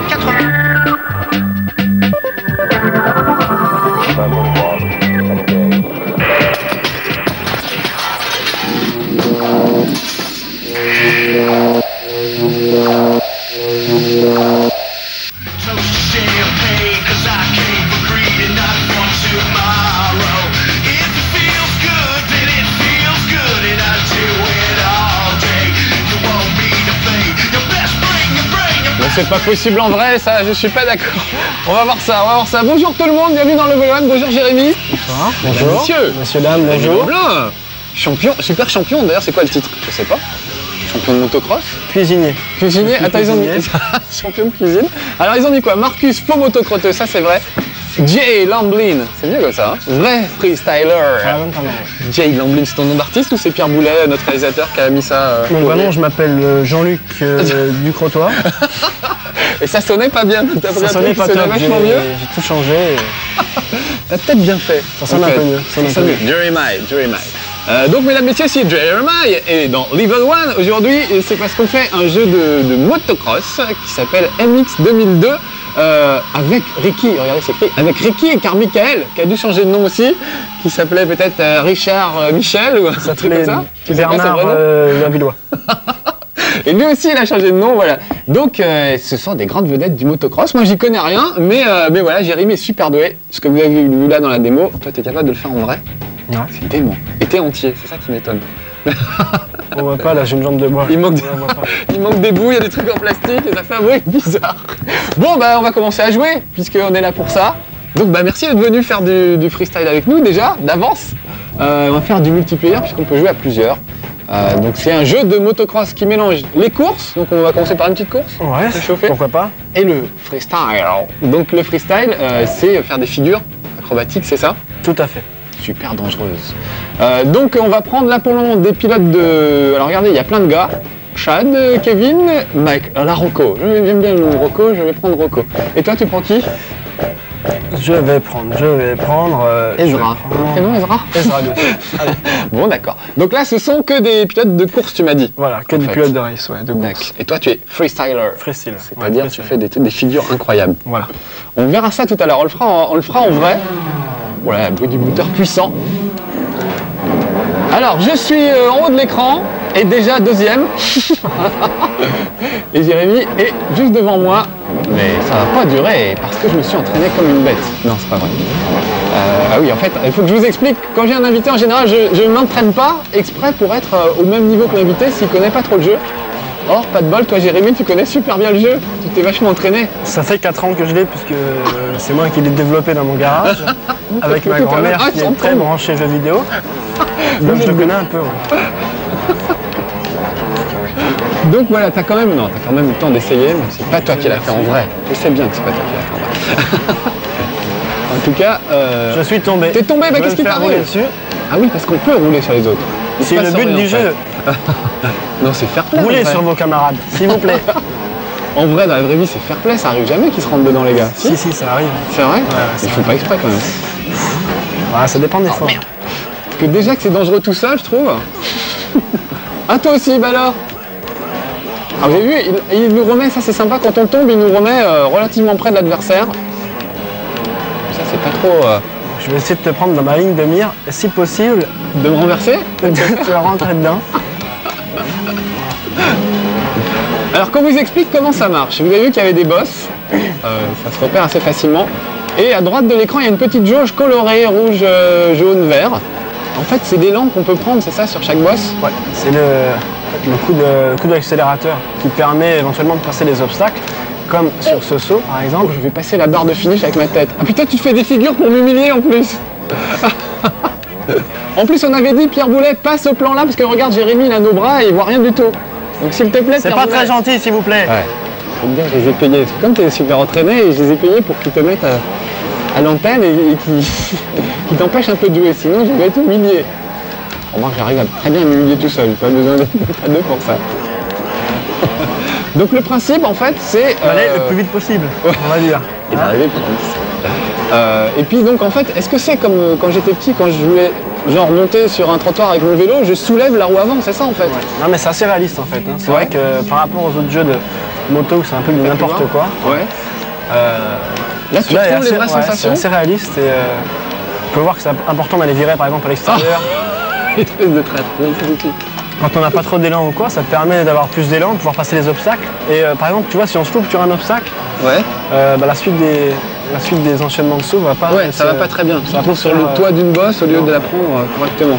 de 80. C'est pas possible en vrai, ça, je suis pas d'accord. On va voir ça, on va voir ça. Bonjour tout le monde, bienvenue dans le Level 1. Bonjour Jérémy. Bonsoir. Bonjour. Monsieur. Monsieur, dame, bonjour. Blanc. Champion, super champion. D'ailleurs, c'est quoi le titre? Je sais pas. Champion de motocross. Cuisinier. Cuisinier. Attends, ils ont mis champion de cuisine. Alors ils ont mis quoi? Marcus, faux motocrotteux, ça c'est vrai. Jay Lamblin, c'est mieux comme ça, hein. Vrai freestyler. Jay Lamblin, c'est ton nom d'artiste ou c'est Pierre Boulet, notre réalisateur, qui a mis ça Mon vrai nom, je m'appelle Jean-Luc Ducrotoir. Et ça sonnait pas bien. Ça sonnait pas top, vachement mieux. J'ai tout changé. T'as peut-être bien fait. Ça sonne un peu mieux. Jeremiah. Donc mesdames, messieurs, c'est Jeremiah et dans Level 1 aujourd'hui, c'est parce qu'on fait un jeu de motocross qui s'appelle MX 2002 avec Ricky, regardez c'est écrit, avec Ricky et Carmichael qui a dû changer de nom aussi, qui s'appelait peut-être Richard Michel ou un truc comme ça. Bernard Lavillois. Et lui aussi, il a changé de nom, voilà. Donc, ce sont des grandes vedettes du motocross. Moi, j'y connais rien, mais voilà, Jérémy est super doué. Ce que vous avez vu là dans la démo, toi, t'es capable de le faire en vrai? Non. C'est une démo. Et t'es entier, c'est ça qui m'étonne. On voit pas, là, j'ai une jambe de bois. Il manque des bouts, il y a des trucs en plastique et ça fait un bruit bizarre. Bon, bah, on va commencer à jouer, puisqu'on est là pour ça. Donc, bah, merci d'être venu faire du freestyle avec nous, déjà, d'avance. On va faire du multiplayer, puisqu'on peut jouer à plusieurs. Donc c'est un jeu de motocross qui mélange les courses, donc on va commencer par une petite course, ouais, s'échauffer, pourquoi pas, et le freestyle. Donc le freestyle, c'est faire des figures acrobatiques, c'est ça? Tout à fait. Super dangereuse. Donc on va prendre là pour le moment des pilotes de... Alors regardez, il y a plein de gars. Chad, Kevin, Mike, la Rocco. J'aime bien le Rocco, je vais prendre Rocco. Et toi tu prends qui? Je vais prendre Ezra. Quel nom, Ezra? Ezra 2. Bon, d'accord. Donc là, ce sont que des pilotes de course, tu m'as dit. Voilà, que des pilotes de race, ouais, de course. Et toi, tu es freestyler. Freestyle. C'est-à-dire, tu fais des figures incroyables. Voilà. On verra ça tout à l'heure. On le fera en vrai. Voilà, bruit du moteur puissant. Alors, je suis en haut de l'écran et déjà deuxième. Et Jérémy est juste devant moi. Mais ça va pas durer parce que je me suis entraîné comme une bête. Non, c'est pas vrai. Ah oui, en fait, il faut que je vous explique. Quand j'ai un invité, en général, je ne m'entraîne pas exprès pour être au même niveau que l'invité s'il connaît pas trop le jeu. Or, pas de bol, toi Jérémy, tu connais super bien le jeu. Tu t'es vachement entraîné. Ça fait 4 ans que je l'ai puisque c'est moi qui l'ai développé dans mon garage. Avec ma grand-mère qui est très branchée jeux vidéo. Donc je le connais un peu. Ouais. Donc voilà, t'as quand même le temps d'essayer, mais c'est pas toi qui l'as fait en vrai. Je sais bien que c'est pas toi qui l'as fait en vrai. En tout cas, je suis tombé. T'es tombé, bah qu'est-ce qui t'arrive dessus? Ah oui, parce qu'on peut rouler sur les autres. C'est le but du jeu. Non, c'est fair play. Roulez sur vos camarades, s'il vous plaît. En vrai, dans la vraie vie, c'est fair play, ça arrive jamais qu'ils se rentrent dedans, les gars. Si, ça arrive. C'est vrai? Ouais, ils font pas exprès quand même. Ouais, ça dépend des fois. Parce que déjà que c'est dangereux tout ça, je trouve. Ah, toi aussi, bah alors. Ah, vous avez vu, il nous remet, ça c'est sympa, quand on tombe, il nous remet relativement près de l'adversaire. Ça, c'est pas trop... Je vais essayer de te prendre dans ma ligne de mire, et si possible... De me renverser? Tu vas rentrer dedans. Alors, qu'on vous explique comment ça marche. Vous avez vu qu'il y avait des boss, ça se repère assez facilement. Et à droite de l'écran, il y a une petite jauge colorée, rouge, jaune, vert. En fait, c'est des lampes qu'on peut prendre, c'est ça, sur chaque boss? Ouais, c'est le coup d'accélérateur qui permet éventuellement de passer les obstacles, comme sur ce saut par exemple. Je vais passer la barre de finish avec ma tête. Ah putain, tu te fais des figures pour m'humilier en plus. En plus, on avait dit, Pierre Boulet, passe au plan là, parce que regarde, Jérémy, il a nos bras et il voit rien du tout. Donc s'il te plaît, c'est pas très gentil, s'il vous plaît. Ouais. Faut me dire, je les ai payés. Comme tu es super entraîné, et je les ai payés pour qu'ils te mettent à l'antenne et qui t'empêchent un peu de jouer. Sinon, je vais être humilié. Remarque, j'arrive à très bien m'humilier tout seul. J'ai pas besoin d'être à deux pour ça. Donc le principe, en fait, c'est... Aller le plus vite possible, on va dire. Et d'arriver plus vite. Et puis donc, en fait, est-ce que c'est comme quand j'étais petit, quand je voulais genre monter sur un trottoir avec mon vélo, je soulève la roue avant, c'est ça en fait? Ouais. Non mais c'est assez réaliste en fait. Hein. C'est vrai que par rapport aux autres jeux moto où c'est un peu du n'importe quoi. Ouais. Là, tu Là, retrouves les vraies c'est sensations. assez réaliste et on peut voir que c'est important d'aller virer par exemple à l'extérieur. Espèce de traître. Quand on n'a pas trop d'élan ou quoi, ça te permet d'avoir plus d'élan, de pouvoir passer les obstacles. Et par exemple, tu vois, si on se loupe sur un obstacle, Ouais. la suite des enchaînements de sauts va pas. Ouais, ça va pas très bien. ça va Surtout sur le toit d'une bosse au lieu de la prendre correctement.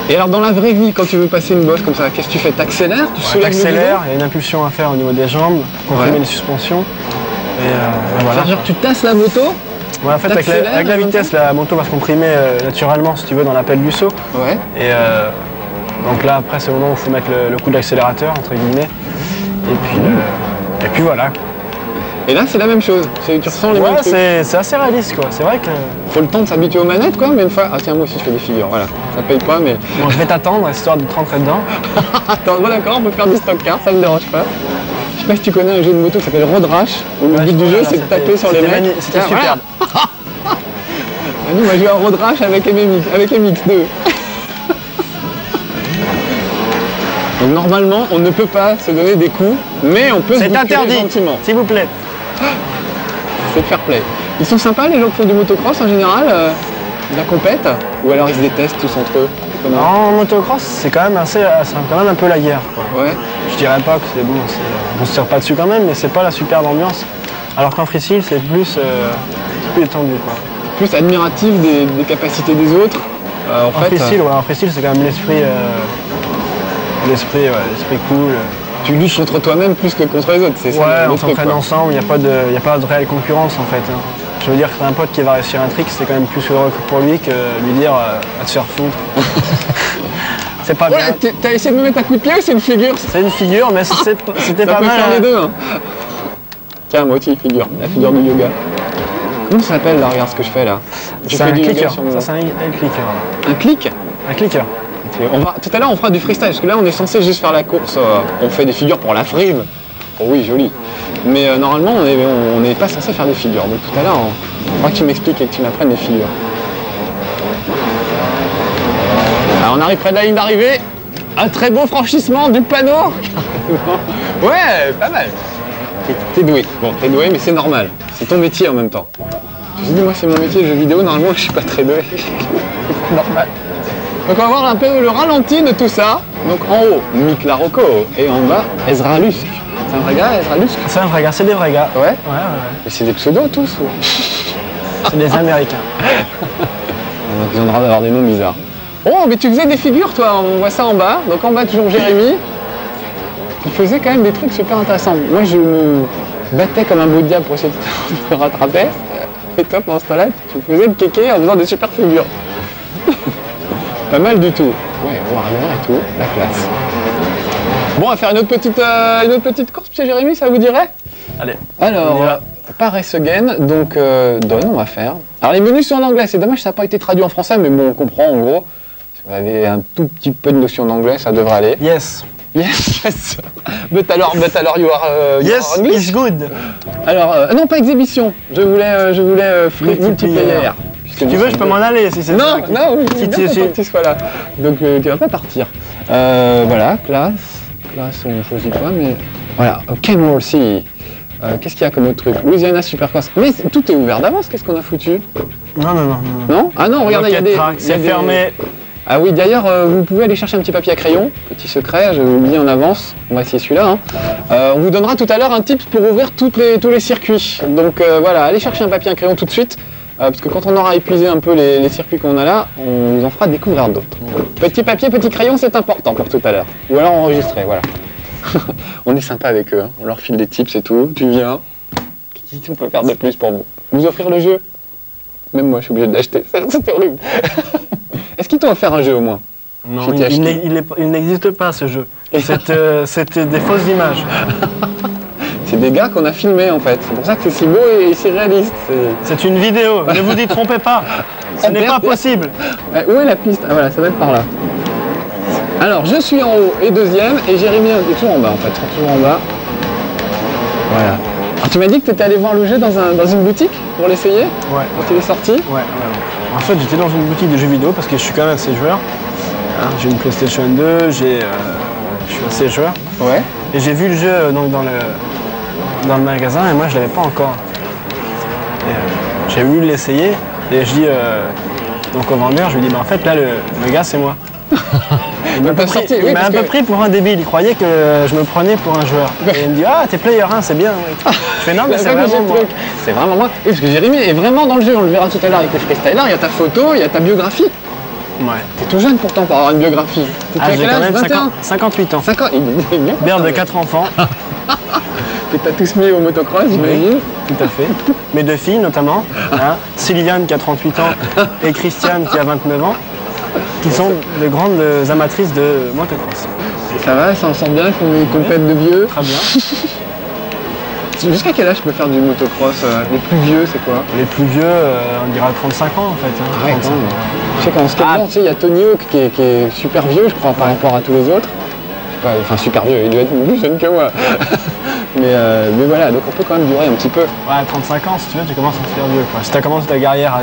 Et alors dans la vraie vie, quand tu veux passer une bosse comme ça, qu'est-ce que tu fais? T'accélères? Tu soulèves le T'accélères, il y a une impulsion à faire au niveau des jambes, comprimer Ouais. les suspensions. Et guidon? voilà. Genre tu tasses la moto? Ouais, en fait, avec t'accélères la en même vitesse, la moto va se comprimer naturellement, si tu veux, dans l'appel du saut. Ouais. Et donc là, après, c'est le moment où il faut mettre le coup d'accélérateur, entre guillemets. Et puis voilà. Et là c'est la même chose. Tu ressens les mêmes Ouais, trucs. c'est assez réaliste, quoi. C'est vrai que. Faut le temps de s'habituer aux manettes quoi, mais une fois. Ah tiens, moi aussi je fais des figures, voilà. Ça paye pas mais. Bon, je vais t'attendre, histoire de te rentrer dedans. Attends, bon d'accord, on peut faire du stock car, ça me dérange pas. Je sais pas si tu connais un jeu de moto qui s'appelle Road Rash, où le Ouais, but du jeu voilà, c'est de taper sur les mecs. C'était Tiens, superbe. voilà. Nous, on va jouer à Road Rash avec MX2. Donc normalement, on ne peut pas se donner des coups, mais on peut se C'est bousculer interdit, gentiment. s'il vous plaît. C'est fair play. Ils sont sympas les gens qui font du motocross en général, de la compète, ou alors ils se détestent tous entre eux. Comment? En motocross, c'est quand même un peu la guerre, quoi. Ouais. Je dirais pas que c'est bon, on se tire pas dessus quand même, mais c'est pas la superbe ambiance. Alors qu'en freestyle, c'est plus détendu, quoi. Plus admiratif des capacités des autres. En fait, En freestyle, c'est quand même l'esprit cool. tu luttes contre toi-même plus que contre les autres. C'est ça Ouais, le on truc, s'entraîne quoi. ensemble, il n'y a pas de réelle concurrence en fait. Hein. Je veux dire que t'as un pote qui va réussir un trick, c'est quand même plus heureux pour lui que lui dire à te faire foutre. C'est pas bien. Ouais, t'as essayé de me mettre un coup de pied ou c'est une figure? C'est une figure, mais c'était Ça pas peut mal. faire les Hein. deux. Hein. Tiens, moi aussi, figure. La figure du yoga. Comment ça s'appelle là? Regarde ce que je fais là. Je C'est fais un du yoga clicker. sur mon- Ça, c'est un clicker. Un clic? Un clicker. Tout à l'heure, on fera du freestyle, parce que là, on est censé juste faire la course. On fait des figures pour la frime. Oh oui, joli. Mais normalement, on n'est pas censé faire des figures. Donc tout à l'heure, on va que tu m'expliques et que tu m'apprennes des figures. Alors, on arrive près de la ligne d'arrivée. Un très beau franchissement du panneau. Ouais, pas mal. T'es doué. Bon, t'es doué, mais c'est normal. C'est ton métier en même temps. Je dis, moi, c'est mon métier, le jeu vidéo. Normalement, je suis pas très doué. C'est normal. Donc on va voir un peu le ralenti de tout ça. Donc en haut, Mick Larocco et en bas, Ezra Lusk. C'est un vrai gars, Ezra Lusk? C'est un vrai gars, c'est des vrais gars. Ouais. Ouais. Mais c'est des pseudos tous ou... C'est des Américains. Donc ils ont le droit d'avoir des noms bizarres. Oh, mais tu faisais des figures toi, on voit ça en bas. Donc en bas toujours Jérémy. Il faisait quand même des trucs super intéressants. Moi je me battais comme un beau diable pour essayer de me rattraper. Et toi pendant ce temps-là, tu faisais le kéké en faisant des super figures. Pas mal du tout. Ouais, Warner et tout, la classe. Bon, on va faire une autre petite course, monsieur Jérémy, ça vous dirait? Allez. Alors, On y va. Paris Again, donc Don, on va faire. Alors les menus sont en anglais, c'est dommage, ça n'a pas été traduit en français, mais bon, on comprend en gros. Si vous avez un tout petit peu de notion d'anglais, ça devrait aller. Yes. Yes, yes. But alors you are Yes, English. it's good. Alors, non, pas exhibition. Je voulais free multiplayer. Si tu veux, je peux m'en aller si c'est Non, ça. non, Si si tu- tu sois là. Donc tu vas pas partir. Voilà, classe, on choisit pas, mais voilà. Kenworthy. Qu'est-ce qu'il y a comme autre truc? Louisiana Supercross. Mais tout est ouvert d'avance. Qu'est-ce qu'on a foutu? Non. Non? Ah non, regardez, il y a des. C'est fermé. Ah oui, d'ailleurs, vous pouvez aller chercher un petit papier à crayon. Petit secret, j'avais oublié en avance. On va essayer celui-là. Hein. On vous donnera tout à l'heure un tips pour ouvrir tous les circuits. Donc voilà, allez chercher un papier à crayon tout de suite. Parce que quand on aura épuisé un peu les circuits qu'on a là, on vous en fera découvrir d'autres. Petit papier, petit crayon, c'est important pour tout à l'heure. Ou alors enregistrer, voilà. On est sympa avec eux, hein. On leur file des tips et tout. Tu viens. Qu'est-ce qu'on peut faire de plus pour vous? Vous offrir le jeu? Même moi, je suis obligé de l'acheter. C'est horrible. Est-ce qu'ils t'ont offert un jeu au moins? Non, Je t'ai acheté. il n'existe pas ce jeu. C'était des fausses images. C'est des gars qu'on a filmés en fait. C'est pour ça que c'est si beau et si réaliste. C'est une vidéo, ne vous y trompez pas. Ce n'est pas possible. Où est la piste? Ah voilà, ça va être par là. Alors, je suis en haut et deuxième, et Jérémy est toujours en bas en fait, toujours en bas. Voilà. Alors, tu m'as dit que tu étais allé voir le jeu dans une boutique pour l'essayer? Ouais. Quand il est sorti? Ouais. En fait, j'étais dans une boutique de jeux vidéo parce que je suis quand même assez joueur. Hein, j'ai une PlayStation 2, je suis assez joueur. Ouais. Et j'ai vu le jeu donc, dans le magasin et moi je l'avais pas encore. J'ai voulu l'essayer et je dis donc au vendeur, je lui dis bah, en fait là le gars c'est moi. Il m'a un peu pris pour un débile, il croyait que je me prenais pour un joueur. Et il me dit ah t'es player 1 c'est bien. Je fais non mais c'est vraiment moi. C'est vraiment moi. Et parce que Jérémy est vraiment dans le jeu, on le verra tout à l'heure avec les freestylers, il y a ta photo, il y a ta biographie. Ouais. T'es tout jeune pourtant pour avoir une biographie. J'ai quand même 58 ans. 50, Père de 4 enfants. Que t'as tous mis au motocross, j'imagine. Oui, tout à fait. Mes 2 filles notamment, hein, Sylviane qui a 38 ans et Christiane qui a 29 ans, qui sont de grandes amatrices de motocross. Ça va, ça en sort bien, qu'on compète de vieux. Très bien. Jusqu'à quel âge je peux faire du motocross? Les plus vieux, c'est quoi? Les plus vieux, on dirait 35 ans en fait. Hein, ah ouais, 35 ans. Je sais qu'en skateboard, tu sais, il y a Tony Hawk qui est super vieux, je crois, par rapport à tous les autres. Pas, enfin, super vieux, il doit être plus jeune que moi. mais voilà, donc on peut quand même durer un petit peu. Ouais, à 35 ans, si tu veux, tu commences à te faire vieux. Quoi. Si tu as commencé ta carrière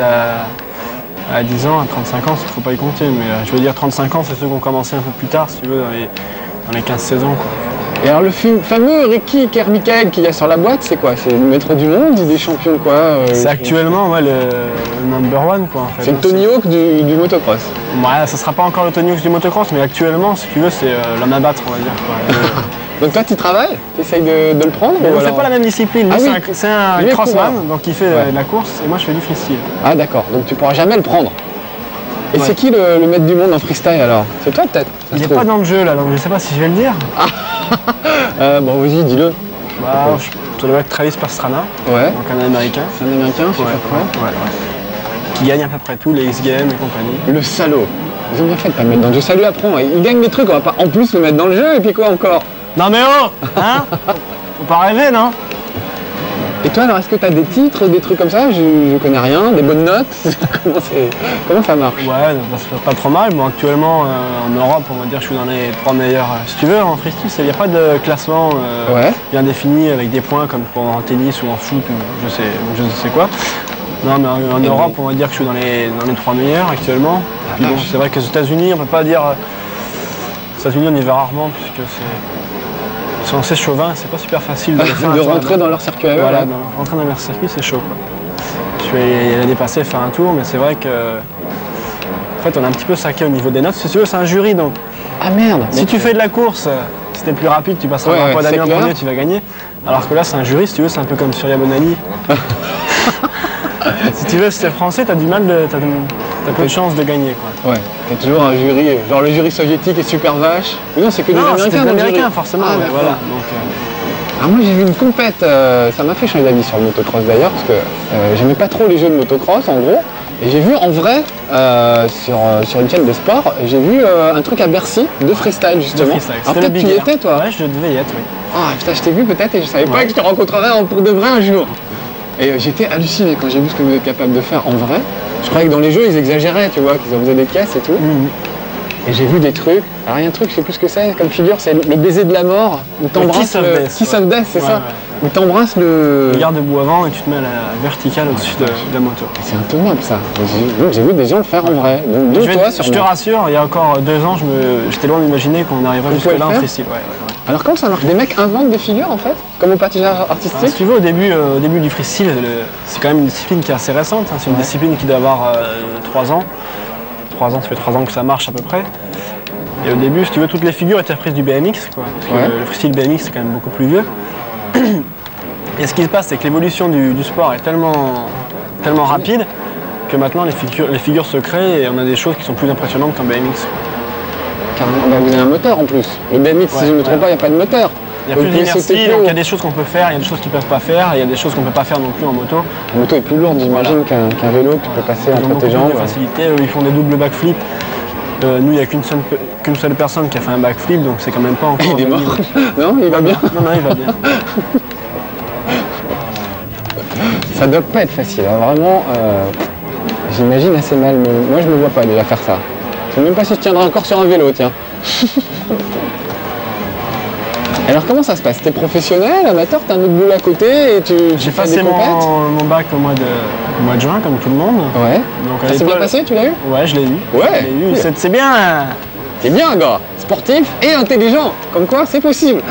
à 10 ans, à 35 ans, il ne faut pas y compter. Mais je veux dire, 35 ans, c'est ceux qui ont commencé un peu plus tard, si tu veux, dans les 15-16 ans. Quoi. Et alors le fameux Ricky Kermikael qu'il y a sur la boîte, c'est quoi? C'est le maître du monde, des champions quoi? C'est actuellement ouais, le number one quoi. En fait. C'est le Tony Hawk du motocross. Ouais, ça sera pas encore le Tony Hawk du motocross, mais actuellement, si tu veux, c'est l'homme à battre, on va dire. Quoi. Donc toi, tu travailles? Tu essayes de le prendre? On fait pas la même discipline. Lui, c'est un crossman, donc il fait ouais. la course, et moi je fais du freestyle. Ah d'accord, donc tu pourras jamais le prendre. Et ouais. C'est qui le maître du monde en freestyle alors? C'est toi peut-être? Il n'est pas dans le jeu là, donc je sais pas si je vais le dire. Bon vas-y, dis-le. Bah, ça doit être Travis Pastrana, ouais. Donc un américain. C'est un américain, c'est ouais, ouais. Qui gagne à peu près tout, les X-Games et compagnie. Le salaud. Ils ont bien fait de pas le mettre dans le jeu, ça lui apprend. Il gagne des trucs, on va pas en plus le mettre dans le jeu et puis quoi encore? Non mais oh hein. Faut pas rêver, non? Et toi alors, est-ce que tu as des titres, des trucs comme ça? Je connais rien, des bonnes notes. Comment ça marche? Ouais, pas trop mal. Moi actuellement en Europe, on va dire que je suis dans les 3 meilleurs. Si tu veux, en freestyle, il n'y a pas de classement bien défini avec des points comme en tennis ou en foot ou je ne sais quoi. Non mais en Europe, on va dire que je suis dans les 3 meilleurs actuellement. Puis bon, c'est vrai que aux États-Unis, on peut pas dire. Aux États-Unis, on y va rarement puisque c'est assez chauvin, c'est pas super facile de rentrer dans leur circuit. Voilà, rentrer dans leur circuit, c'est chaud. Quoi. Je vais aller dépasser, faire un tour, mais c'est vrai que en fait, on est un petit peu saqué au niveau des notes. Si tu veux, c'est un jury donc. Ah merde. Si tu fais de la course, si t'es plus rapide, tu passeras un point d'ami en premier, tu vas gagner. Alors que là, c'est un jury, si tu veux, c'est un peu comme Surya Bonani. Si tu veux, si t'es français, t'as du mal, t'as peu de chance de gagner. Quoi. Ouais, t'as toujours un jury, genre le jury soviétique est super vache. Mais non, c'est que des Américains. Des Américains, forcément. Ah, voilà. Donc, alors moi, j'ai vu une compète, ça m'a fait changer d'avis sur le motocross d'ailleurs, parce que j'aimais pas trop les jeux de motocross en gros. Et j'ai vu en vrai, sur une chaîne de sport, j'ai vu un truc à Bercy, de freestyle justement. Alors peut-être tu y étais toi? Ouais, je devais y être, oui. Ah putain, je t'ai vu peut-être et je savais pas que je te rencontrerais pour de vrai un jour. Et j'étais halluciné quand j'ai vu ce que vous êtes capable de faire en vrai. Je croyais que dans les jeux, ils exagéraient, tu vois, qu'ils en faisaient des caisses et tout. Et j'ai vu des trucs. Alors il y a un truc, je sais plus ce que c'est, comme figure, c'est le baiser de la mort, où t'embrasses le Kiss of Death, c'est ça? Où t'embrasses le... Tu gardes debout avant et tu te mets à la verticale au-dessus de la moto. C'est intenable ça. J'ai vu des gens le faire en vrai. Donc, je te rassure, il y a encore 2 ans, j'étais loin d'imaginer qu'on arriverait jusque là en freestyle. Alors comment ça marche? Des mecs inventent des figures en fait? Comme au patinage artistique? Si tu veux, au début du freestyle, c'est quand même une discipline qui est assez récente. Hein. C'est une discipline qui doit avoir 3 ans. 3 ans, ça fait 3 ans que ça marche à peu près. Et au début, si tu veux, toutes les figures étaient reprises du BMX. Quoi, parce que le freestyle BMX, c'est quand même beaucoup plus vieux. Et ce qui se passe, c'est que l'évolution du sport est tellement rapide que maintenant les figures se créent et on a des choses qui sont plus impressionnantes qu'en BMX. Carrément, vous avez un moteur en plus. Le BMX, si je ne me trompe pas, il n'y a pas de moteur. Il y a plus d'inertie, donc il y a des choses qu'on peut faire, il y a des choses qu'ils ne peuvent pas faire, et il y a des choses qu'on ne peut pas faire non plus en moto. La moto est plus lourde, j'imagine, qu'un vélo que tu peux passer entre tes jambes. Ils ont facilité, ils font des doubles backflips. Nous, il n'y a qu'une seule personne qui a fait un backflip, donc c'est quand même pas encore... Il est mort. Non, il va bien. Non, il va bien. Ça doit pas être facile, hein. Vraiment, j'imagine assez mal, mais moi je me vois pas déjà faire ça. Je sais même pas si je tiendrai encore sur un vélo, tiens. Alors comment ça se passe? T'es professionnel, amateur, t'as un autre boulot à côté et J'ai passé mon bac au mois de juin, comme tout le monde. Ouais. Donc ça s'est bien passé, tu l'as eu? Ouais, je l'ai eu. Ouais. C'est bien. T'es bien, gars. Sportif et intelligent. Comme quoi, c'est possible.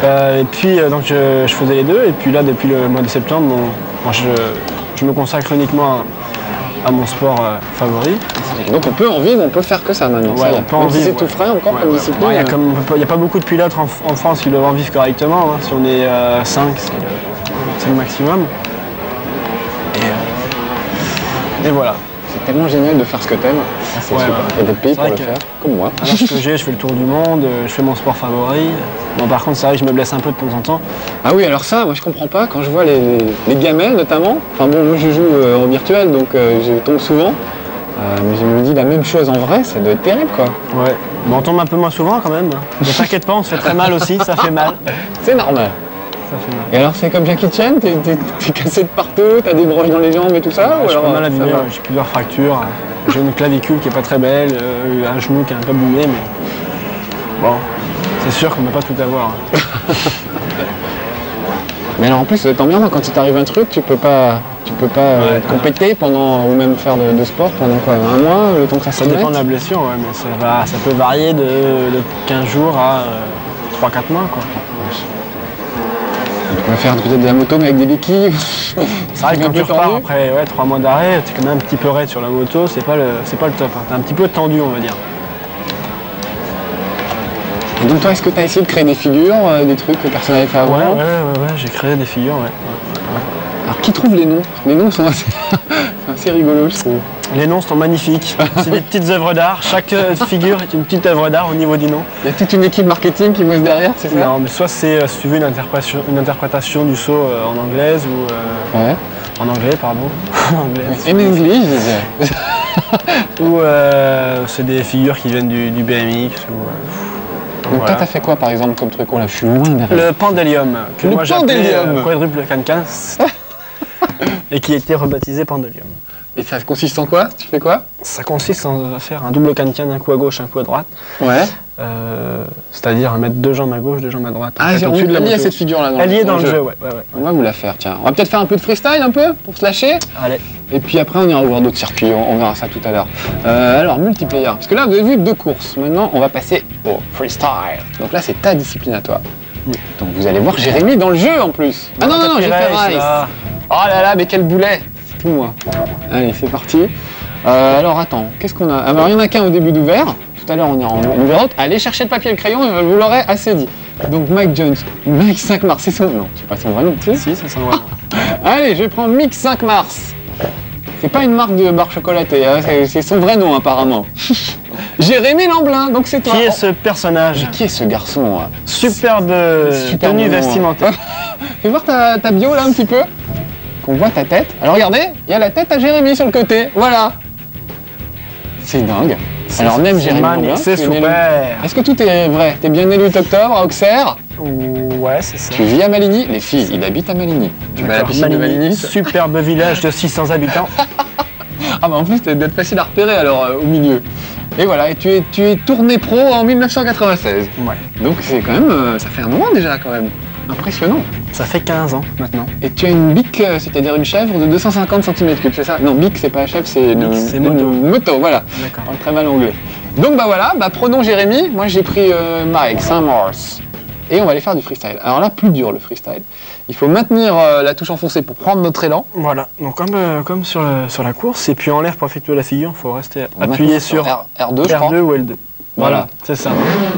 Et puis donc je faisais les deux, et puis là depuis le mois de septembre, moi, je me consacre uniquement à mon sport favori. Donc on peut en vivre, on peut faire que ça maintenant. Ouais, ça, on peut en même si vivre, c'est tout frais encore comme discipline. Il n'y a pas beaucoup de pilotes en France qui doivent en vivre correctement. Hein. Si on est 5, c'est le maximum. Et voilà. C'est tellement génial de faire ce que t'aimes. Ça, c'est super. Et d'être payé pour le faire, comme moi. À l'âge que j'ai, je fais le tour du monde, je fais mon sport favori. Bon, par contre, c'est vrai que je me blesse un peu de temps en temps. Ah oui, alors ça, moi je comprends pas. Quand je vois les gamelles notamment, enfin bon, moi je joue en virtuel, donc je tombe souvent. Mais je me dis la même chose en vrai, ça doit être terrible quoi. Ouais, mais on tombe un peu moins souvent quand même. Ne t'inquiète pas, on se fait très mal aussi, ça fait mal. C'est normal. Ça fait mal. Et alors c'est comme Jackie Chan, t'es cassé de partout, t'as des broches dans les jambes et tout ça, Ouais, ou je suis alors pas mal abîmé, j'ai plusieurs fractures. J'ai une clavicule qui est pas très belle, un genou qui est un peu abîmé, mais bon, c'est sûr qu'on ne peut pas tout avoir. Hein. Mais alors en plus, tant bien, quand il t'arrive un truc, tu peux pas compéter pendant, ou même faire de sport pendant quoi, un mois, le temps que ça se Ça dépend de la blessure, ouais, mais ça peut varier de 15 jours à 3-4 mois. Quoi. Tu peux faire peut-être de la moto mais avec des béquilles. C'est vrai que quand tu repars après 3 mois d'arrêt, tu es quand même un petit peu raide sur la moto, c'est pas le top. Hein. T'es un petit peu tendu, on va dire. Et donc toi, est-ce que tu as essayé de créer des figures, des trucs que personne n'avait fait avant? Ouais, j'ai créé des figures, ouais. Alors qui trouve les noms? Les noms sont assez rigolos, je trouve. Les noms sont magnifiques, c'est des petites œuvres d'art, chaque figure est une petite œuvre d'art au niveau du nom. Il y a toute une équipe marketing qui bosse derrière, c'est ça? Non, mais soit c'est, si tu veux, une interprétation du saut en anglaise ou... En anglais, pardon. En English, je disais. Ou c'est des figures qui viennent du BMX ou... Donc toi, t'as fait quoi par exemple comme truc? Oh là, je suis loin derrière. Le pendelium, que moi j'appelais quadruple cancan, et qui a été rebaptisé pendelium. Et ça consiste en quoi? Tu fais quoi? Ça consiste en faire un double cancan, un coup à gauche, un coup à droite. Ouais. C'est-à-dire mettre 2 jambes à gauche, 2 jambes à droite. Ah, j'ai envie de lier cette figure-là. Elle y est dans le jeu, ouais. On va vous la faire, tiens. On va peut-être faire un peu de freestyle, un peu, pour se lâcher. Allez. Et puis après, on ira voir d'autres circuits, on verra ça tout à l'heure. Alors, multiplayer. Parce que là, vous avez vu 2 courses. Maintenant, on va passer au freestyle. Donc là, c'est ta discipline à toi. Donc vous allez voir Jérémy dans le jeu en plus. Ah non, j'ai fait Race. Oh là là, mais quel boulet. C'est tout moi. Allez, c'est parti. Alors attends, qu'est-ce qu'on a? Alors il n'y en a qu'un au début d'ouvert. Tout à l'heure on ira en ouvert autre. Allez chercher le papier et le crayon, vous l'aurez assez dit. Donc Mike Jones, Mike 5 mars, c'est son... Non, c'est pas son vrai nom, tu sais? Si, c'est son vrai nom. Allez, je prends Mike 5 mars. C'est pas une marque de barre chocolatée, hein, c'est son vrai nom apparemment. Jérémy Lamblin, donc c'est toi. Qui est ce personnage? Qui est ce garçon? Superbe tenue vestimentaire. Fais voir ta bio là un petit peu. Qu'on voit ta tête. Alors regardez, il y a la tête à Jérémy sur le côté. Voilà. C'est dingue. Alors même Jérémy Lamblin. C'est super. Est-ce que tout est vrai? T'es bien né le 8 octobre à Auxerre? Ouais, c'est ça. Tu vis à Maligny? Les filles, il habite à Maligny. Tu vas à la piscine de Maligny? Superbe village de 600 habitants. Ah bah en plus, ça doit être facile à repérer alors au milieu. Et voilà, et tu es tourné pro en 1996. Ouais. Donc c'est quand même, ça fait un moment déjà quand même. Impressionnant. Ça fait 15 ans maintenant. Et tu as une bique, c'est-à-dire une chèvre de 250 cm3, c'est ça? Non, bique c'est pas chèvre, c'est une moto, voilà. D'accord. On parle très mal anglais. Donc bah voilà, prenons Jérémy. Moi j'ai pris Mike 5 mars. Et on va aller faire du freestyle. Alors là, plus dur le freestyle. Il faut maintenir la touche enfoncée pour prendre notre élan. Voilà, donc comme sur la course, et puis en l'air pour effectuer la figure, il faut rester appuyé sur R2, je crois. R2 ou L2. Voilà, c'est ça.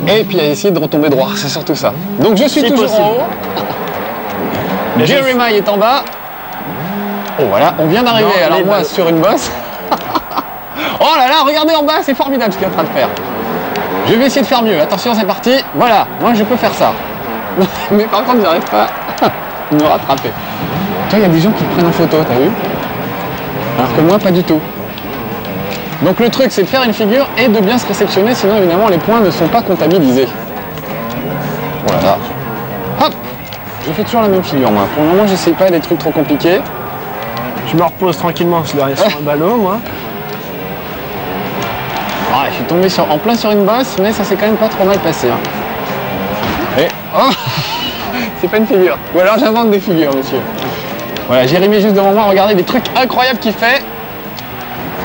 Et puis essayer de retomber droit, c'est surtout ça. Donc je suis toujours en haut. Jérémy est en bas. Oh voilà, on vient d'arriver. Alors moi sur une bosse. Oh là là, regardez en bas, c'est formidable ce qu'il est en train de faire. Je vais essayer de faire mieux. Attention, c'est parti. Voilà, moi je peux faire ça. Mais par contre, j'arrive pas à me rattraper. Toi, il y a des gens qui te prennent en photo, t'as vu? Alors que moi, pas du tout. Donc le truc, c'est de faire une figure et de bien se réceptionner, sinon évidemment les points ne sont pas comptabilisés. Voilà. Hop! Je fais toujours la même figure, moi. Pour le moment, j'essaye pas des trucs trop compliqués. Je me repose tranquillement sur un ballon, moi. Ah, je suis tombé en plein sur une bosse, mais ça s'est quand même pas trop mal passé. Hein. Et... Oh. C'est pas une figure. Ou alors j'invente des figures, monsieur. Voilà, Jérémy est juste devant moi, regardez les trucs incroyables qu'il fait.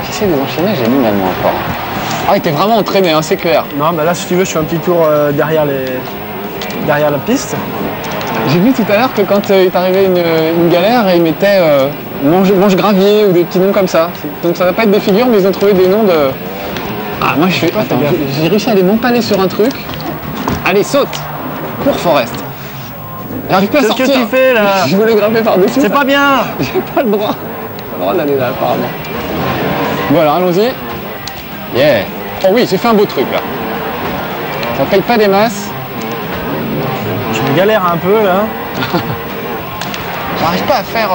J'essaie de l'enchaîner, j'ai mis mal moi encore. Ah, il était vraiment entraîné, hein, c'est clair. Non, bah là, si tu veux, je fais un petit tour derrière la piste. J'ai vu tout à l'heure que quand il t'arrivait une galère, ils mettaient mange gravier ou des petits noms comme ça. Donc ça va pas être des figures, mais ils ont trouvé des noms de... Ah, moi je fais... Attends, j'ai réussi à aller m'empaler sur un truc. Allez, saute. Cours, Forest. J'arrive pas à sortir. Qu'est-ce que tu fais là? Je voulais grimper par-dessus. C'est pas bien. J'ai pas le droit. J'ai pas le droit d'aller là, apparemment. Voilà, allons-y. Yeah. Oh oui, j'ai fait un beau truc là. Ça paye pas des masses. Je galère un peu là. J'arrive pas à faire...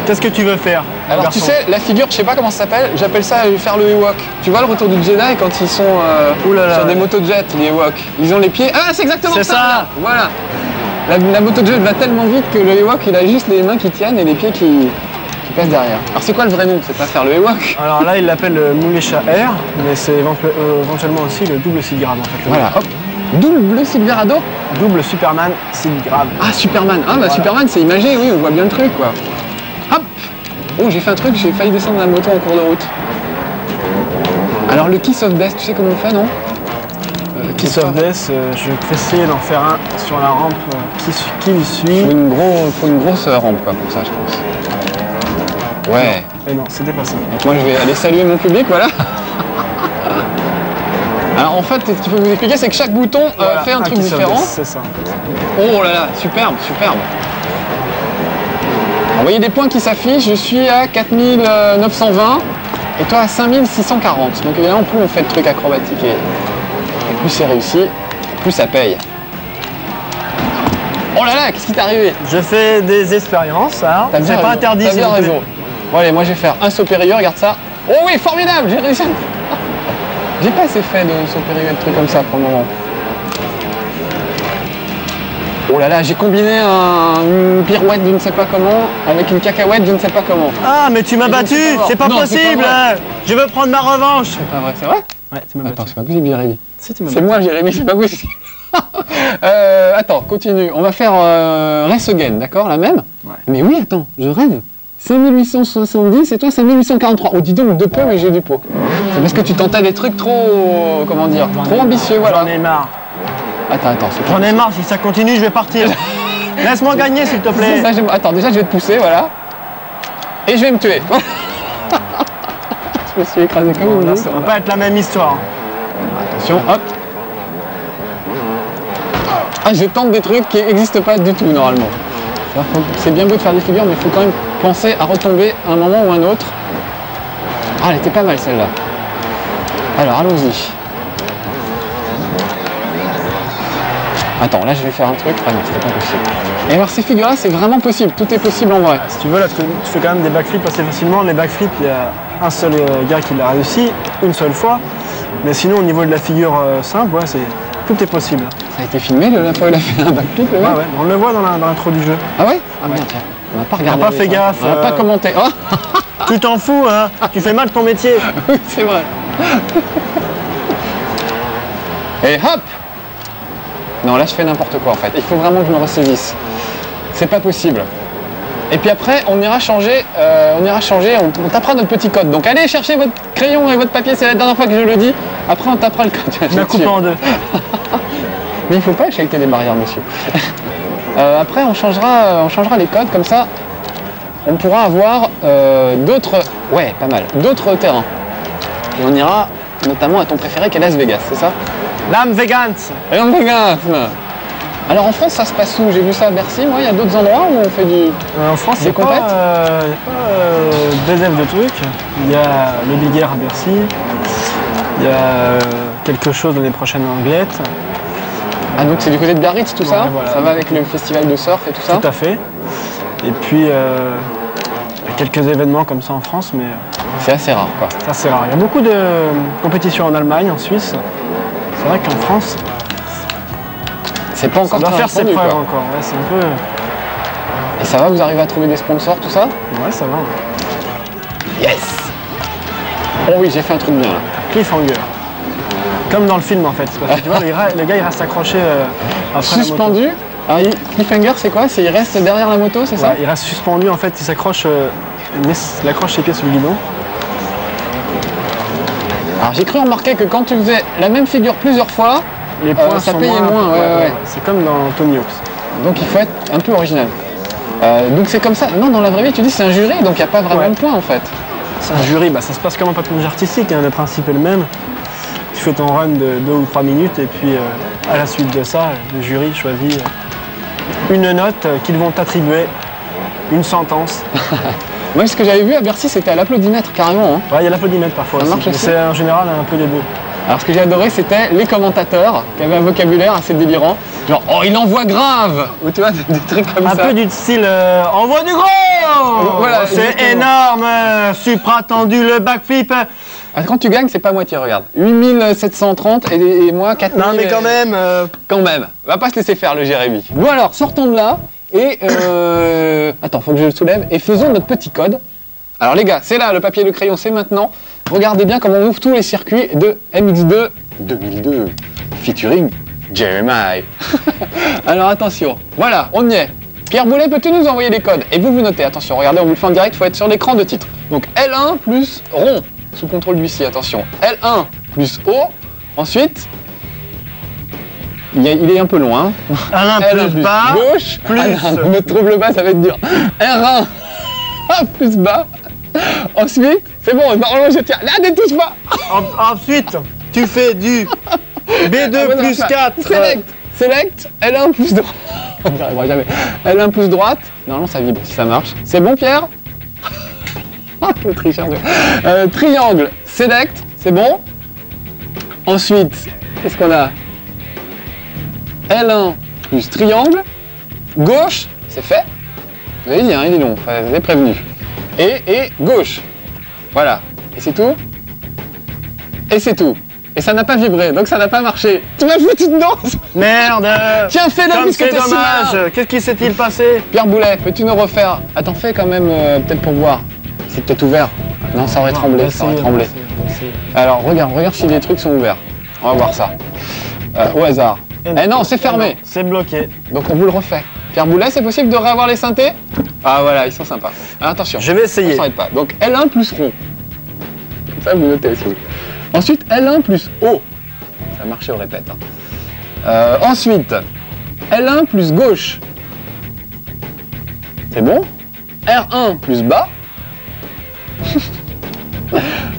Qu'est-ce que tu veux faire? Alors garçon? tu sais, la figure, je sais pas comment ça s'appelle, j'appelle ça faire le Ewok. Tu vois le retour du Jedi quand ils sont sur des motos-jet, les Ewoks. Ils ont les pieds... Ah, c'est exactement ça. C'est ça. Voilà. La moto-jet va tellement vite que le Ewok, il a juste les mains qui tiennent et les pieds qui passent derrière. Alors c'est quoi le vrai nom? C'est pas faire le Ewok. Alors là, il l'appelle le Mulisha Air, mais c'est éventuellement aussi le double Silgrave en fait. Voilà, hop. Double Silverado. Double Superman Silgrave. Ah, Superman. Ah, bah voilà. Superman, c'est imagé, oui, on voit bien le truc, quoi. Hop. Oh, j'ai fait un truc, j'ai failli descendre la moto en cours de route. Alors, le Kiss of Death, tu sais comment on fait, non? Kiss of Death, je vais essayer d'en faire un sur la rampe qui me suit. Faut une grosse rampe, quoi, pour ça, je pense. Ouais. Et non, c'était pas ça. Donc, moi, je vais aller saluer mon public, voilà. Alors en fait, ce qu'il faut vous expliquer, c'est que chaque bouton fait un truc différent. C'est ça. Oh là là, superbe, superbe. Vous voyez des points qui s'affichent, je suis à 4920 et toi à 5640. Donc évidemment, plus on fait de trucs acrobatiques et plus c'est réussi, plus ça paye. Oh là là, qu'est-ce qui t'est arrivé? Je fais des expériences, hein. C'est pas interdit. T'as bien raison. Bon allez, moi je vais faire un saut périlleux, regarde ça. Oh oui, formidable, j'ai réussi. J'ai pas assez fait de saut périlleux, de trucs comme ça pour le moment. Oh là là, j'ai combiné une pirouette je ne sais pas comment avec une cacahuète je ne sais pas comment. Ah mais tu m'as battu, c'est pas possible. Je veux prendre ma revanche. C'est pas vrai, c'est vrai? Ouais, tu m'as battu. Attends, c'est pas possible, Jérémy. Si, tu m'as C'est battu. moi, Jérémy, c'est pas possible. Attends, continue. On va faire Race Again, d'accord? La même? Ouais. Mais oui, attends, je rêve. 5870 et toi 5843. Oh, dis donc, de peu, mais j'ai du pot. C'est parce que tu tentais des trucs trop, comment dire, trop ambitieux, voilà. J'en ai marre. Attends, J'en ai marre, si ça continue, je vais partir. Laisse-moi gagner, s'il te plaît. Attends, déjà, je vais te pousser, voilà. Et je vais me tuer. Je me suis écrasé comme une Ça va pas être la même histoire. Attention, hop. Ah, je tente des trucs qui n'existent pas du tout, normalement. C'est bien beau de faire des figures, mais il faut quand même penser à retomber à un moment ou un autre. Ah, elle était pas mal, celle-là. Alors, allons-y. Attends, là, je vais faire un truc. Ah non, c'était pas possible. Et alors, ces figures-là, c'est vraiment possible. Tout est possible en vrai. Si tu veux, là, tu fais quand même des backflips assez facilement. Les backflips, il y a un seul gars qui l'a réussi, une seule fois. Mais sinon, au niveau de la figure simple, ouais, tout est possible. Ça a été filmé la fois où il a fait un backflip, le mec? Ouais, on le voit dans l'intro du jeu. Ah ouais? Ah merde, tiens. On n'a pas regardé. On n'a pas fait gaffe. On n'a pas commenté. Oh. Tu t'en fous, hein? Tu fais mal ton métier. Oui, c'est vrai. Et hop! Non, là, je fais n'importe quoi, en fait. Il faut vraiment que je me ressaisisse. C'est pas possible. Et puis après, on ira changer, on tapera notre petit code. Donc allez chercher votre crayon et votre papier, c'est la dernière fois que je le dis. Après, on tapera le code. Je la coupe en deux. Mais il faut pas échaquer les barrières, monsieur. Après, on changera les codes, comme ça, on pourra avoir d'autres, ouais, pas mal, d'autres terrains. Et on ira notamment à ton préféré qui est Las Vegas, c'est ça? L'âme Vegans. Las Vegas. Alors en France, ça se passe où? J'ai vu ça à Bercy, moi, il y a d'autres endroits où on fait du... En France, il des n'y a compètes pas BZF de trucs. Il y a le Big Air à Bercy. Il y a quelque chose dans les prochaines Anglettes. Ah donc c'est du côté de Biarritz tout ça? Ouais, voilà. Ça va avec le festival de surf et tout ça? Tout à fait. Et puis, il y a quelques événements comme ça en France, mais C'est assez rare quoi. c'est assez rare. Il y a beaucoup de compétitions en Allemagne, en Suisse. C'est vrai qu'en France, C'est pas ça encore doit très faire ses répandu, preuves quoi. encore. Ouais, c'est un peu... Et ça va, vous arrivez à trouver des sponsors, tout ça? Ouais, ça va. Yes! Oh oui, j'ai fait un truc bien là. Cliffhanger. Comme dans le film en fait. Parce que, tu vois, le gars il reste accroché après Suspendu? Alors, cliffhanger, c'est quoi? C'est il reste derrière la moto, c'est la ça? moto. Ouais, il reste suspendu en fait, il s'accroche, il accroche ses pieds sur le guidon. Alors j'ai cru remarquer que quand tu faisais la même figure plusieurs fois, Les points ça sont payait moins. Ouais. C'est comme dans Tony Hawk's. Donc il faut être un peu original. Donc c'est comme ça. Non, dans la vraie vie, tu dis c'est un jury, donc il n'y a pas vraiment de points en fait. C'est un jury, bah, ça se passe comme un patinage artistique, hein, le principe est le même. Tu fais ton run de 2 ou 3 minutes et puis à la suite de ça, le jury choisit une note qu'ils vont t'attribuer, une sentence. Moi, ce que j'avais vu à Bercy, c'était à l'applaudimètre carrément. Hein. Ouais, il y a l'applaudimètre parfois Ça aussi, marche mais aussi c'est en général un peu les deux. Alors ce que j'ai adoré, c'était les commentateurs qui avaient un vocabulaire assez délirant. Genre, oh, il envoie grave. Ou tu vois, des trucs comme Un ça. peu du style envoie du gros. Voilà, c'est exactement. énorme, supra tendu, le backflip. Ah, quand tu gagnes, c'est pas moitié, regarde. 8730 et moi 4000. Non mais quand même. Quand même. Va pas se laisser faire le Jérémy. Bon alors, sortons de là et attends, faut que je le soulève et faisons notre petit code. Alors les gars, c'est là, le papier et le crayon, c'est maintenant. Regardez bien comment on ouvre tous les circuits de MX2 2002, featuring Jeremiah. Alors attention, voilà, on y est. Pierre Boulet, peux-tu nous envoyer les codes? Et vous notez, attention, regardez, on vous le fait en direct, il faut être sur l'écran de titre. Donc L1 plus rond, sous contrôle d'huissier, attention. L1 plus O, ensuite, il est un peu loin. Alain L1 plus bas. gauche, plus- ne me trouble pas, ça va être dur. R1 plus bas. Ensuite, c'est bon, normalement je tiens. Là, ne touche pas. Ensuite, tu fais du B2 Ah, ouais, plus non, 4. Select, L1 plus droite. On n'y arrivera jamais. L1 plus droite. Normalement, ça vibre si ça marche. C'est bon, Pierre? Le tricheur. Triangle, select, c'est bon. Ensuite, qu'est-ce qu'on a? L1 plus triangle. Gauche, c'est fait. Vous avez dit, hein, il est long, enfin, vous avez prévenu. Et gauche. Voilà. Et c'est tout? Et c'est tout. Et ça n'a pas vibré, donc ça n'a pas marché. Tu m'as foutu dedans. Merde. Tiens, fais-le Comme puisque c'est t'es si malin. dommage. Qu'est-ce qui s'est-il passé? Pierre Boulet, peux-tu nous refaire? Attends, fais quand même, peut-être pour voir. C'est peut-être ouvert. Non, ça aurait tremblé, ça aurait tremblé. Alors, regarde si les trucs sont ouverts. On va voir ça. Au hasard. Eh non, c'est fermé. C'est bloqué. Donc on vous le refait. Pierre Boulet, c'est possible de réavoir les synthés? Ah voilà, ils sont sympas. Alors, attention. Je vais essayer. On s'arrête pas. Donc L1 plus rond. Comme ça, vous notez aussi. Ensuite, L1 plus O. Ça a marché, on répète. Hein. Ensuite, L1 plus gauche. C'est bon. R1 plus bas.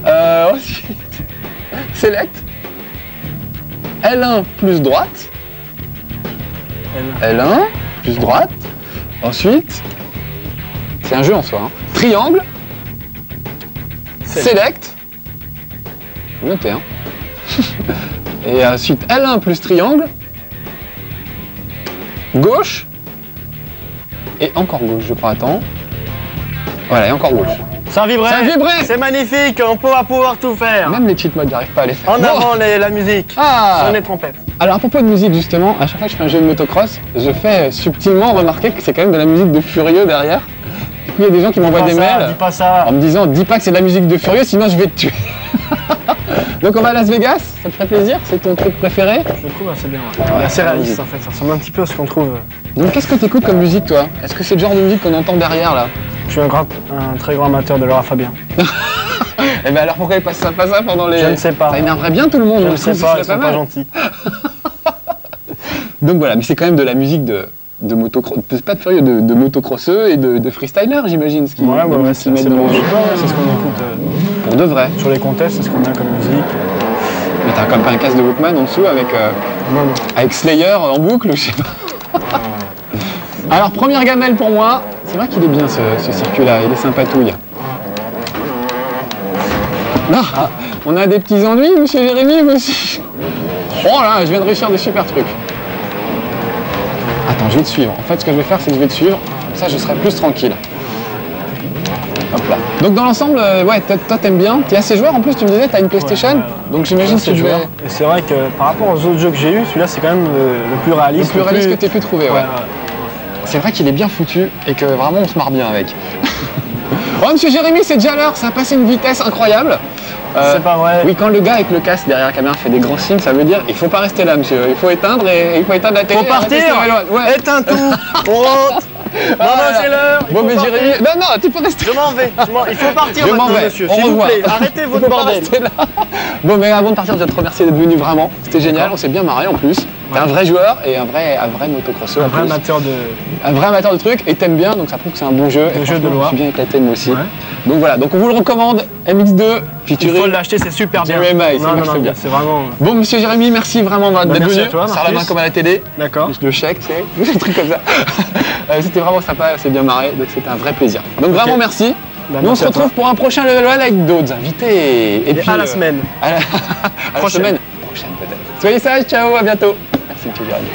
Ensuite, select. L1 plus droite. L1 plus droite. Ensuite, c'est un jeu en soi. Hein. Triangle. Select. Vous notez, hein. Et ensuite, L1 plus triangle. Gauche. Et encore gauche, je crois. Attends. Voilà, et encore gauche. Ça vibrait. Ça a vibré. C'est magnifique. On va pouvoir tout faire. Même les cheat modes, j'arrive pas à les faire. En Bon. avant la musique. Ah. Sur les trompettes. Alors à propos de musique justement, à chaque fois que je fais un jeu de motocross, je fais subtilement remarquer que c'est quand même de la musique de Furieux derrière. Du coup il y a des gens qui m'envoient des Dis mails pas ça. en me disant dis pas que c'est de la musique de Furieux sinon je vais te tuer. Donc on va à Las Vegas, ça te ferait plaisir? C'est ton truc préféré? Je le trouve assez bien. Ouais. Assez réaliste en fait. Ça ressemble un petit peu à ce qu'on trouve. Donc qu'est-ce que t'écoutes comme musique toi? Est-ce que c'est le genre de musique qu'on entend derrière là? Je suis un très grand amateur de Laura Fabien. Eh ben alors pourquoi ils passent pas ça pendant les... Je ne sais pas. Ça énerverait bien tout le monde, Je ne je trouve sais que pas, ce ils serait sont pas pas mal. gentils. Donc voilà, mais c'est quand même de la musique de motocross, pas de furieux, de motocrosseux et de freestylers, j'imagine. Ce qui Ouais, c'est mettre dans le jeu. c'est ce qu'on écoute Pour de vrai. sur les contests, c'est ce qu'on a comme musique. Mais t'as quand même pas un casque de Walkman en dessous avec, Non, non. avec Slayer en boucle ou je sais pas. Alors première gamelle pour moi, c'est vrai qu'il est bien ce circuit-là, il est sympatouille. Là, on a des petits ennuis, monsieur Jérémy, vous aussi. Oh là, je viens de réussir des super trucs. Attends, je vais te suivre. En fait, ce que je vais faire, c'est que je vais te suivre. Comme ça, je serai plus tranquille. Hop là. Donc dans l'ensemble, ouais, toi t'aimes bien. T'es assez joueur en plus, tu me disais, t'as une PlayStation. Ouais. Donc j'imagine que C'est tu joueur. devais... Et c'est vrai que par rapport aux autres jeux que j'ai eu, celui-là c'est quand même le plus Le réaliste. plus réaliste que t'aies pu trouver, ouais. Ouais. C'est vrai qu'il est bien foutu et que vraiment on se marre bien avec. Oh, monsieur Jérémy, c'est déjà l'heure, ça a passé une vitesse incroyable. C'est pas vrai. Oui, quand le gars avec le casque derrière la caméra fait des grands signes, ça veut dire il faut pas rester là, monsieur. Il faut éteindre et il faut éteindre la télé. Faut et arrêter partir. sur la loi. Ouais. Éteins tout. On rentre. Non, c'est l'heure. Bon, mais Jérémy. Non, non, tu peux rester. Je m'en vais. Il faut partir Je m'en maintenant, vais. monsieur. Au S'il vous revoir. plaît, arrêtez Faut votre pas bordel. rester là. Bon, mais avant de partir, je vais te remercier d'être venu vraiment. C'était génial, on s'est bien marré en plus. T'es un vrai joueur et un vrai motocrosseur. Un en vrai plus. amateur de. Un vrai amateur de trucs et t'aimes bien, donc ça prouve que c'est un bon jeu. Le Et jeu de franchement, loi. Je suis bien éclaté moi aussi. Ouais. Donc voilà, donc on vous le recommande. MX2, Il faut featuring. l'acheter, c'est super bien. Jeremy, c'est Non, marche bien. c'est vraiment. Bon, monsieur Jérémy, merci vraiment d'être merci venu. à toi, Serre la Marcus. main comme à la télé. D'accord. Le chèque, tu sais, des trucs comme ça. C'était vraiment sympa, c'est bien marré, donc c'était un vrai plaisir. Donc vraiment merci. Bah, Nous on merci se à toi. retrouve pour un prochain Level 1 avec d'autres invités. Et à la semaine. À la Prochaine. semaine prochaine peut-être. Soyez sages, ciao, à bientôt. Merci monsieur Jérémy.